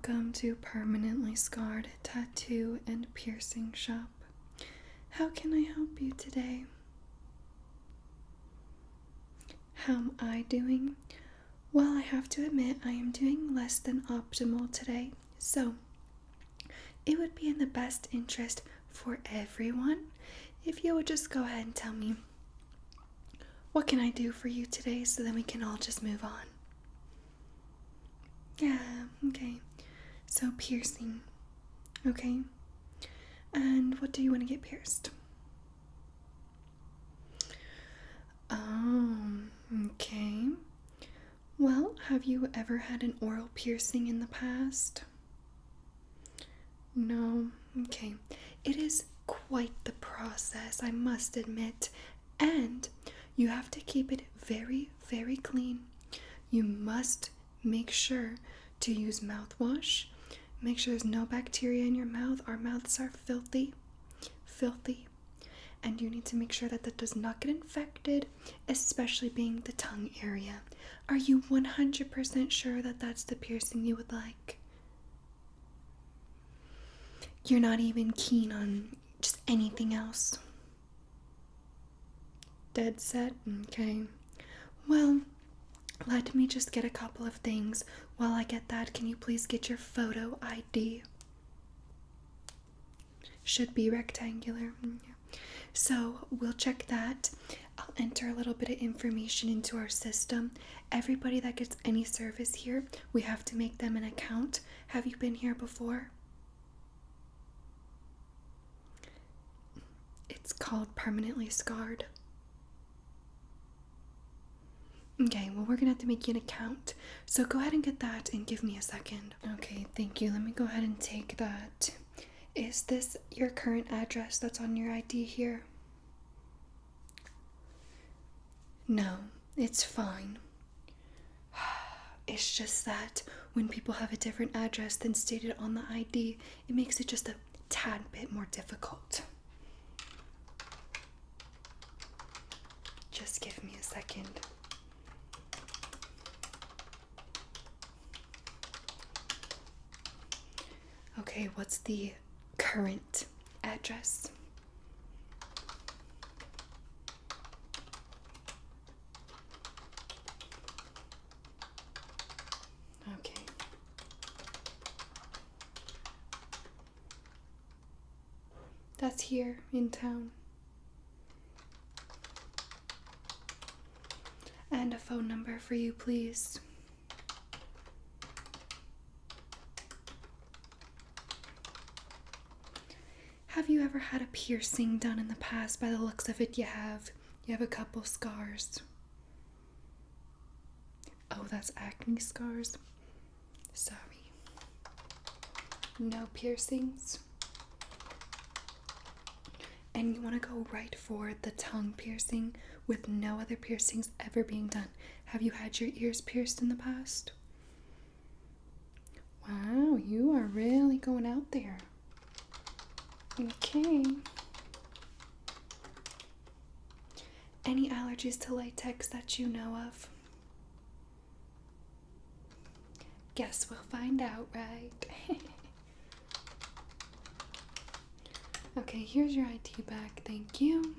Welcome to Permanently Scarred Tattoo and Piercing Shop. How can I help you today? How am I doing? Well, I have to admit I am doing less than optimal today, so it would be in the best interest for everyone if you would just go ahead and tell me, what can I do for you today, so then we can all just move on. Yeah, okay. So piercing, okay. And what do you want to get pierced? Oh, okay. Well, have you ever had an oral piercing in the past? No, okay. It is quite the process, I must admit. And you have to keep it very, very clean. You must make sure to use mouthwash. Make sure there's no bacteria in your mouth. Our mouths are filthy. And you need to make sure that that does not get infected, especially being the tongue area. Are you 100% sure that that's the piercing you would like? You're not even keen on just anything else? Dead set? Okay. Well, let me just get a couple of things. While I get that, can you please get your photo ID? Should be rectangular. So we'll check that. I'll enter a little bit of information into our system. Everybody that gets any service here, we have to make them an account. Have you been here before? It's called Permanently Scarred. Okay, well, we're gonna have to make you an account. So go ahead and get that and give me a second. Okay, thank you. Let me go ahead and take that. Is this your current address that's on your ID here? No, it's fine. It's just that when people have a different address than stated on the ID, it makes it just a tad bit more difficult. Just give me a second. Okay, what's the current address? Okay. That's here in town. And a phone number for you, please. Have you ever had a piercing done in the past? By the looks of it, you have. You have a couple scars. Oh, that's acne scars. Sorry. No piercings. And you want to go right for the tongue piercing with no other piercings ever being done. Have you had your ears pierced in the past? Wow, you are really going out there. Okay. Any allergies to latex that you know of? Guess we'll find out, right? Okay, here's your ID back. Thank you.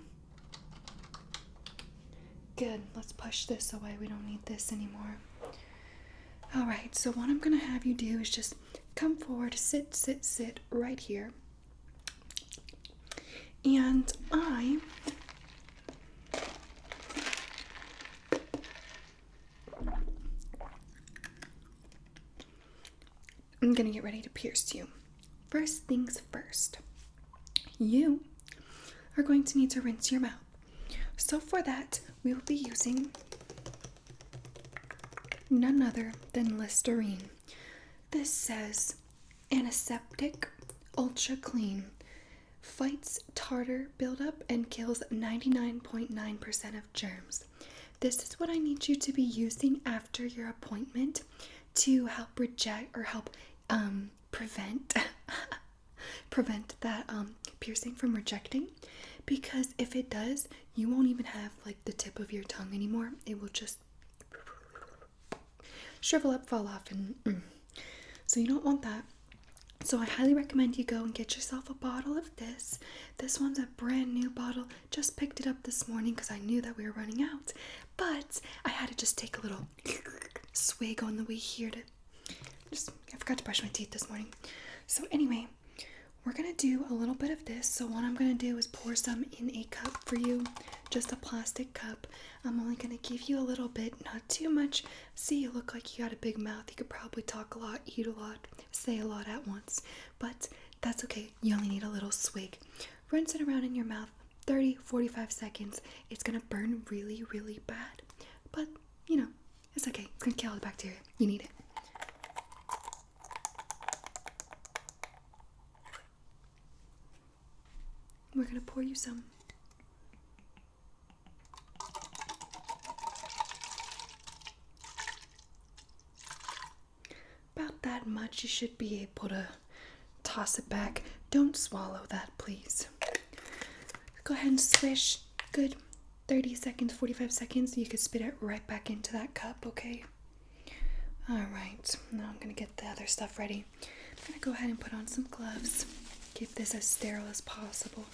Good. Let's push this away. We don't need this anymore. Alright, so what I'm going to have you do is just come forward, sit right here. And I'm going to get ready to pierce you. First things first, you are going to need to rinse your mouth. So for that, we will be using none other than Listerine. This says antiseptic, ultra clean, fights tartar buildup and kills 99.9% of germs. This is what I need you to be using after your appointment to help reject or help prevent that piercing from rejecting, because if it does, you won't even have like the tip of your tongue anymore. It will just shrivel up, fall off, and So you don't want that. So I highly recommend you go and get yourself a bottle of this. This one's a brand new bottle. Just picked it up this morning because I knew that we were running out. But I had to just take a little swig on the way here I forgot to brush my teeth this morning. So anyway, we're going to do a little bit of this. So what I'm going to do is pour some in a cup for you. Just a plastic cup. I'm only going to give you a little bit, not too much. See, you look like you got a big mouth. You could probably talk a lot, eat a lot, say a lot at once. But that's okay. You only need a little swig. Rinse it around in your mouth. 30-45 seconds. It's going to burn really, really bad. But, you know, it's okay. It's going to kill all the bacteria. You need it. We're going to pour you some. About that much. You should be able to toss it back. Don't swallow that, please. Go ahead and swish. Good. 30 seconds, 45 seconds. You could spit it right back into that cup, okay? Alright. Now I'm going to get the other stuff ready. I'm going to go ahead and put on some gloves. Keep this as sterile as possible.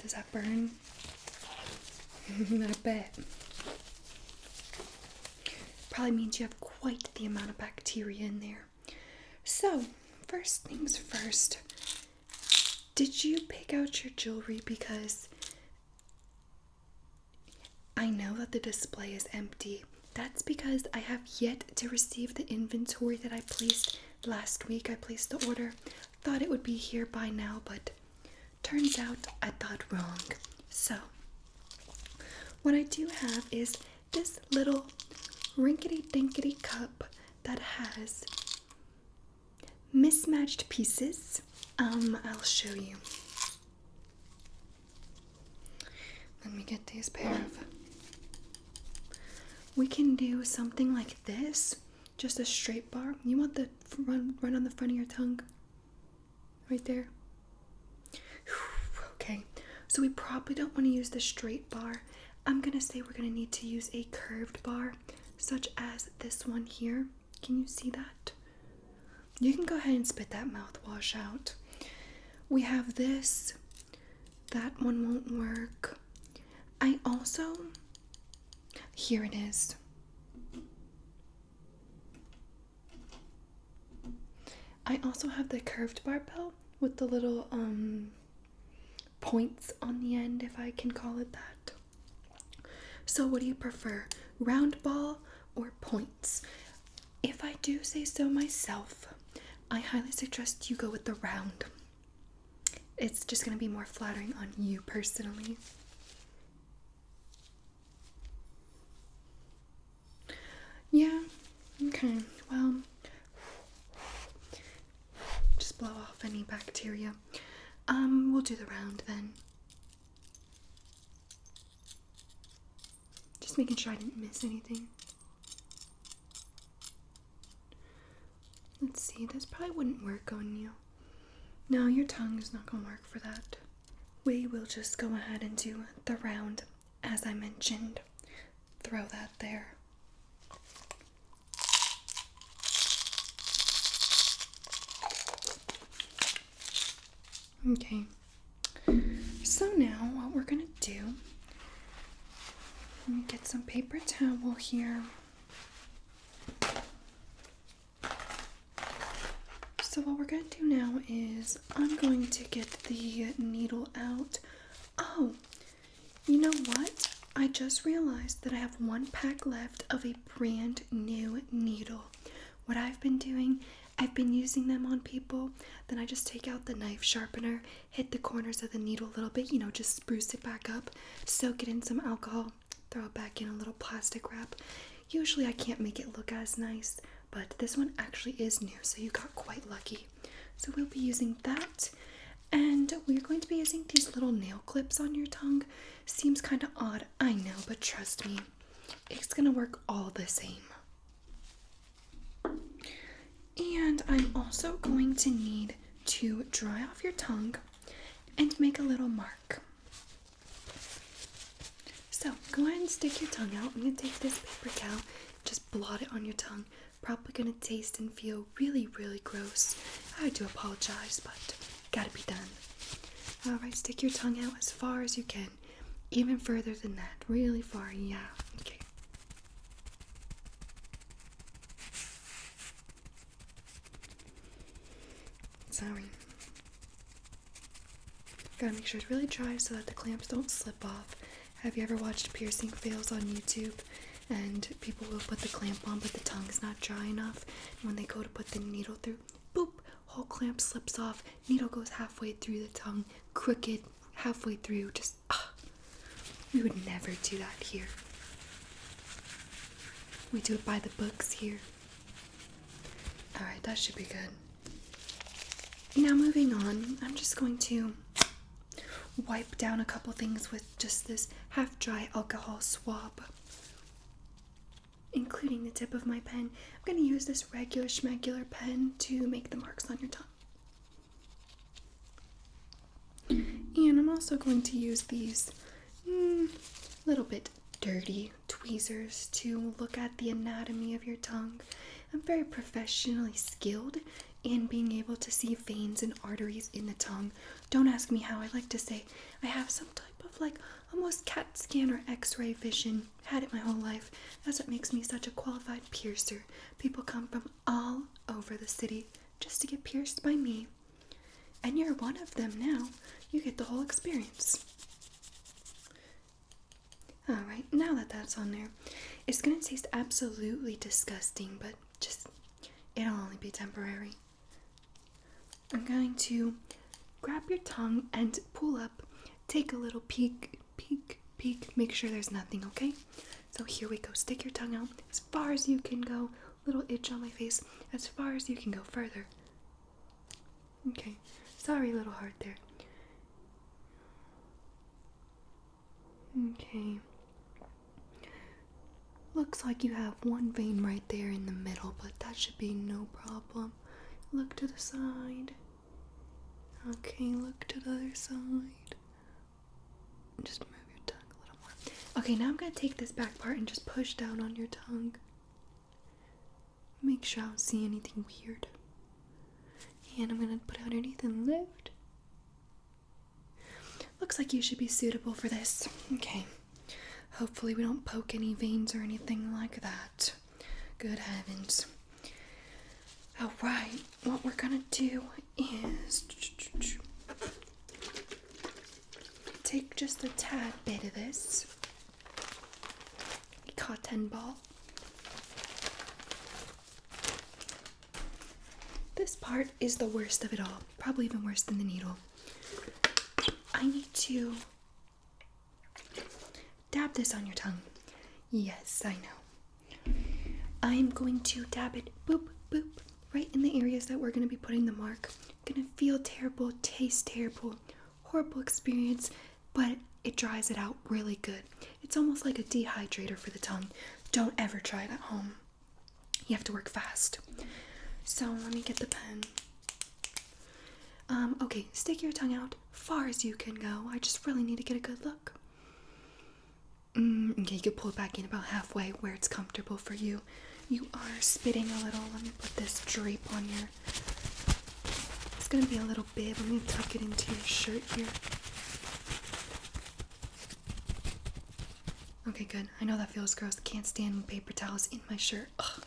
Does that burn? I bet. Probably means you have quite the amount of bacteria in there. So, first things first. Did you pick out your jewelry? Because I know that the display is empty. That's because I have yet to receive the inventory that I placed last week. I placed the order. Thought it would be here by now, but turns out I thought wrong. So, what I do have is this little rinkety-dinkety cup that has mismatched pieces. I'll show you. Let me get these pair of. We can do something like this. Just a straight bar. You want the run on the front of your tongue? Right there. Okay, so we probably don't want to use the straight bar. I'm gonna say we're gonna need to use a curved bar, such as this one here. Can you see that? You can go ahead and spit that mouthwash out. We have this. That one won't work. I also, here it is. I also have the curved barbell with the little points on the end, if I can call it that. So what do you prefer, round ball or points? If I do say so myself, I highly suggest you go with the round. It's just going to be more flattering on you personally. Yeah, okay, well, just blow off any bacteria. We'll do the round then. Just making sure I didn't miss anything. Let's see, this probably wouldn't work on you. No, your tongue is not gonna work for that. We will just go ahead and do the round, as I mentioned. Throw that there. Okay, so now what we're gonna do, let me get some paper towel here. So what we're gonna do now is I'm going to get the needle out. Oh, you know what? I just realized that I have one pack left of a brand new needle. What I've been doing, I've been using them on people, then I just take out the knife sharpener, hit the corners of the needle a little bit, you know, just spruce it back up, soak it in some alcohol, throw it back in a little plastic wrap. Usually I can't make it look as nice, but this one actually is new, so you got quite lucky. So we'll be using that, and we're going to be using these little nail clips on your tongue. Seems kind of odd, I know, but trust me, it's gonna work all the same. And I'm also going to need to dry off your tongue and make a little mark. So go ahead and stick your tongue out. I'm going to take this paper towel, just blot it on your tongue. Probably going to taste and feel really, really gross. I do apologize, but gotta be done. Alright, stick your tongue out as far as you can. Even further than that. Really far, yeah. Okay. Sorry. Gotta make sure it's really dry so that the clamps don't slip off. Have you ever watched piercing fails on YouTube? And people will put the clamp on, but the tongue's not dry enough. And when they go to put the needle through, boop, whole clamp slips off. Needle goes halfway through the tongue, crooked, halfway through. Just, we would never do that here. We do it by the books here. Alright, that should be good. Now moving on, I'm just going to wipe down a couple things with just this half-dry alcohol swab, including the tip of my pen. I'm going to use this regular schmegular pen to make the marks on your tongue. And I'm also going to use these little bit dirty tweezers to look at the anatomy of your tongue. I'm very professionally skilled in being able to see veins and arteries in the tongue. Don't ask me how. I like to say I have some type of like almost CAT scan or x-ray vision. Had it my whole life. That's what makes me such a qualified piercer. People come from all over the city just to get pierced by me. And you're one of them now. You get the whole experience. Alright, now that that's on there, it's going to taste absolutely disgusting, but just, it'll only be temporary. I'm going to grab your tongue and pull up, take a little peek, make sure there's nothing, okay? So here we go. Stick your tongue out as far as you can go. Little itch on my face, as far as you can go further. Okay, sorry, a little hard there. Okay. Looks like you have one vein right there in the middle, but that should be no problem. Look to the side. Okay, look to the other side. Just move your tongue a little more. Okay, now I'm going to take this back part and just push down on your tongue. Make sure I don't see anything weird. And I'm going to put it underneath and lift. Looks like you should be suitable for this. Okay. Hopefully we don't poke any veins or anything like that. Good heavens. Alright, what we're gonna do is take just a tad bit of this cotton ball. This part is the worst of it all, probably even worse than the needle. I need to dab this on your tongue. Yes, I know. I'm going to dab it, boop, boop, right in the areas that we're going to be putting the mark. Gonna feel terrible, taste terrible, horrible experience, but it dries it out really good. It's almost like a dehydrator for the tongue. Don't ever try it at home. You have to work fast. So let me get the pen. Okay, stick your tongue out far as you can go. I just really need to get a good look. Okay, you can pull it back in about halfway where it's comfortable for you. You are spitting a little. Let me put this drape on your... It's gonna be a little bib. I'm gonna tuck it into your shirt here. Okay, good. I know that feels gross. Can't stand paper towels in my shirt. Ugh.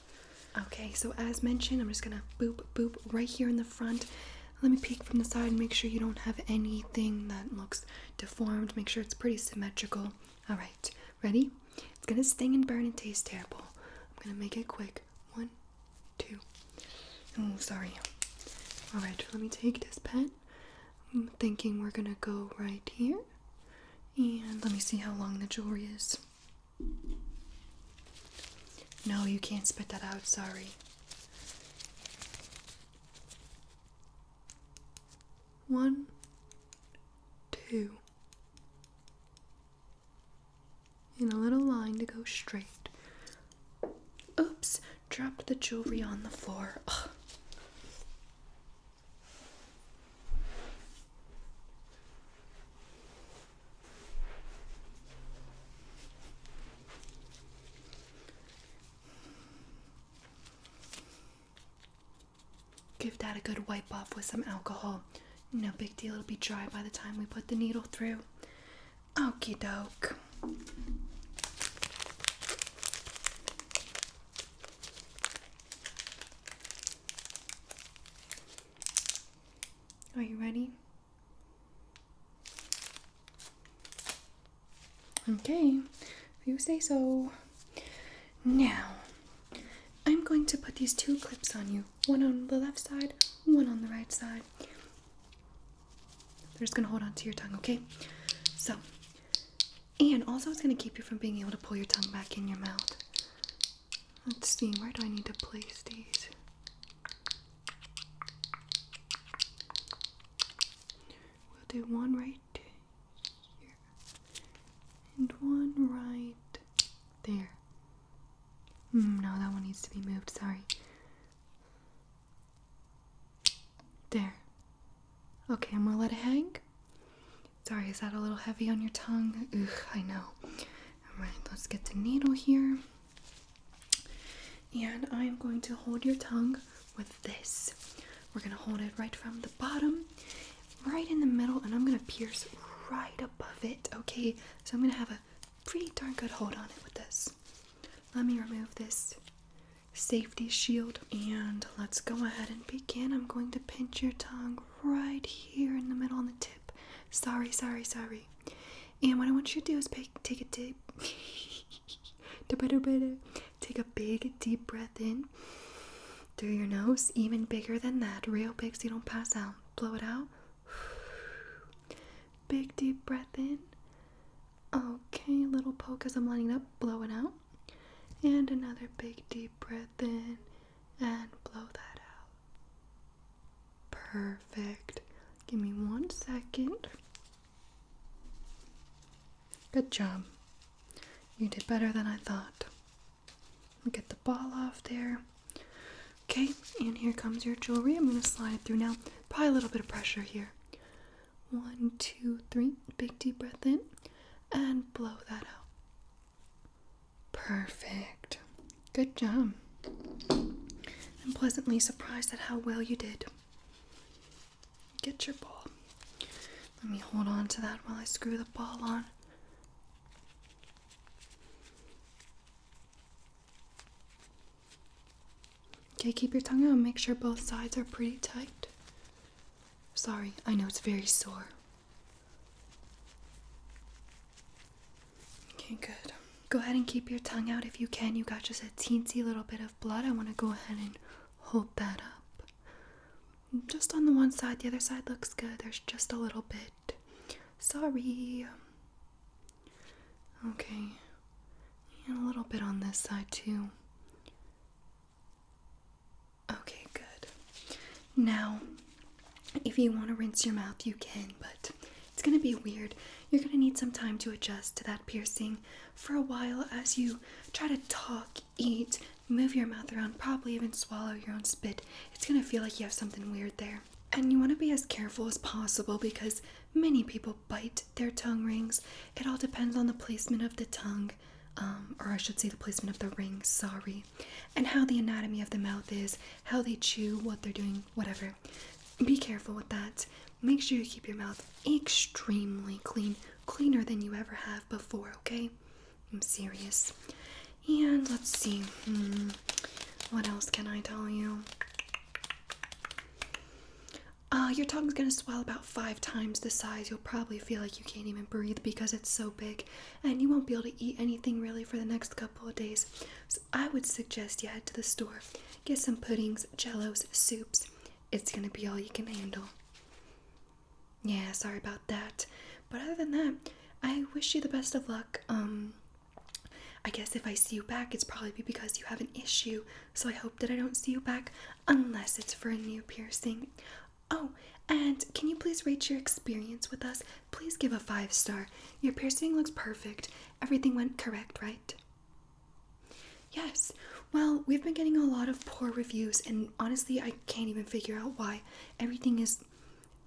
Okay, so as mentioned, I'm just gonna boop, boop right here in the front. Let me peek from the side and make sure you don't have anything that looks deformed. Make sure it's pretty symmetrical. Alright, ready? It's gonna sting and burn and taste terrible. I'm gonna make it quick. 1, 2. Oh, sorry. Alright, let me take this pen. I'm thinking we're gonna go right here. And let me see how long the jewelry is. No, you can't spit that out, sorry. 1, 2. And a little line to go straight. Oops, dropped the jewelry on the floor. Ugh. that a good wipe off with some alcohol. No big deal, it'll be dry by the time we put the needle through. Okie doke. Are you ready? Okay, if you say so. Now, I'm going to put these 2 clips on you. One on the left side, one on the right side. They're just gonna hold on to your tongue, okay? So, and also it's gonna keep you from being able to pull your tongue back in your mouth. Let's see, where do I need to place these? We'll do one right here and one right there. No, that one needs to be moved, sorry. There. Okay, I'm gonna let it hang. Sorry, is that a little heavy on your tongue? Ugh, I know. Alright, let's get the needle here. And I'm going to hold your tongue with this. We're gonna hold it right from the bottom, right in the middle, and I'm gonna pierce right above it, okay? So I'm gonna have a pretty darn good hold on it with this. Let me remove this safety shield and let's go ahead and begin. I'm going to pinch your tongue right here in the middle on the tip. Sorry. And what I want you to do is take a deep take a big deep breath in through your nose, even bigger than that, real big so you don't pass out. Blow it out. Big deep breath in. Okay, a little poke as I'm lining up. Blow it out. And another big deep breath in and blow that out. Perfect. Give me 1 second. Good job. You did better than I thought. Get the ball off there. Okay, and here comes your jewelry. I'm going to slide it through now. Probably a little bit of pressure here. 1, 2, 3. Big deep breath in and blow that out. Perfect. Good job. I'm pleasantly surprised at how well you did. Get your ball. Let me hold on to that while I screw the ball on. Okay, keep your tongue out and make sure both sides are pretty tight. Sorry, I know it's very sore. Okay, good. Go ahead and keep your tongue out if you can. You got just a teensy little bit of blood. I want to go ahead and hold that up. Just on the one side, the other side looks good. There's just a little bit. Sorry. Okay. And a little bit on this side too. Okay, good. Now, if you want to rinse your mouth, you can, but it's going to be weird. You're going to need some time to adjust to that piercing for a while as you try to talk, eat, move your mouth around, probably even swallow your own spit. It's going to feel like you have something weird there. And you want to be as careful as possible because many people bite their tongue rings. It all depends on the placement of the tongue, or I should say the placement of the ring, sorry, and how the anatomy of the mouth is, how they chew, what they're doing, whatever. Be careful with that. Make sure you keep your mouth extremely clean, cleaner than you ever have before, okay? I'm serious. And let's see, what else can I tell you? Your tongue's gonna swell about 5 times the size. You'll probably feel like you can't even breathe because it's so big, and you won't be able to eat anything really for the next couple of days. So I would suggest you head to the store, get some puddings, jellos, soups. It's gonna be all you can handle. Yeah, sorry about that. But other than that, I wish you the best of luck. I guess if I see you back, it's probably because you have an issue. So I hope that I don't see you back unless it's for a new piercing. Oh, and can you please rate your experience with us? Please give a 5-star. Your piercing looks perfect. Everything went correct, right? Yes. Well, we've been getting a lot of poor reviews, and honestly, I can't even figure out why. Everything is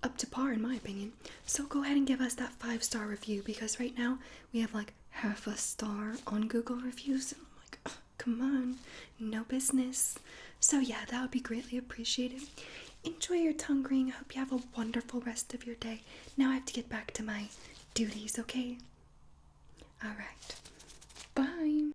up to par in my opinion. So go ahead and give us that 5-star review because right now we have like half a star on Google reviews. And I'm like, oh, come on, no business. So yeah, that would be greatly appreciated. enjoy your tongue ring. I hope you have a wonderful rest of your day. Now I have to get back to my duties, okay? Alright. Bye.